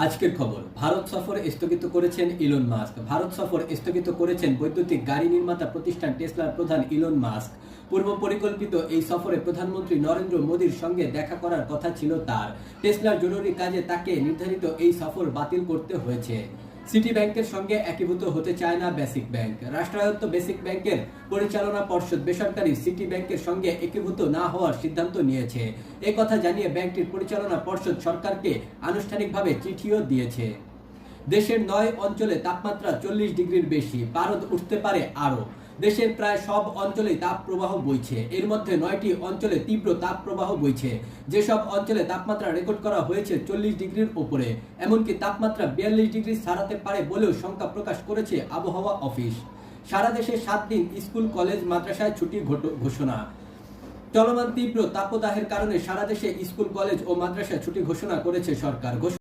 আজকের খবর, ভারত সফর স্থগিত করেছেন ইলন মাস্ক। ভারত সফর স্থগিত করেছেন বৈদ্যুতিক গাড়ি নির্মাতা প্রতিষ্ঠান টেসলার প্রধান ইলন মাস্ক। পূর্ব পরিকল্পিত এই সফরে প্রধানমন্ত্রী নরেন্দ্র মোদীর সঙ্গে দেখা করার কথা ছিল তার। টেসলার জরুরি কাজে তাকে নির্ধারিত এই সফর বাতিল করতে হয়েছে। সিটি ব্যাংকের সঙ্গে একীভূত হতে চায় না বেসিক ব্যাংক। রাষ্ট্রায়ত্ত বেসিক ব্যাংকের পরিচালনা পর্ষদ বেসরকারি সিটি ব্যাংকের সঙ্গে একীভূত না হওয়ার সিদ্ধান্ত নিয়েছে। এ কথা জানিয়ে ব্যাংকটির পরিচালনা পর্ষদ সরকারকে আনুষ্ঠানিকভাবে চিঠিও দিয়েছে। দেশের ৯ অঞ্চলে তাপমাত্রা ৪০ ডিগ্রির বেশি, পারদ উঠতে পারে আরও। দেশের প্রায় সব অঞ্চলেই তাপপ্রবাহ বইছে। এর মধ্যে ৯টি অঞ্চলে তীব্র তাপপ্রবাহ বইছে। যেসব অঞ্চলে তাপমাত্রা রেকর্ড করা হয়েছে ৪০ ডিগ্রির উপরে, এমনকি তাপমাত্রা ৪২ ডিগ্রি ছাড়াতে পারে বলেও শঙ্কা প্রকাশ করেছে আবহাওয়া অফিস। সারা দেশে ৭ দিন স্কুল, কলেজ, মাদ্রাসায় ছুটির ঘোষণা। চলমান তীব্র তাপদাহের কারণে সারা দেশে স্কুল, কলেজ ও মাদ্রাসায় ছুটি ঘোষণা করেছে সরকার।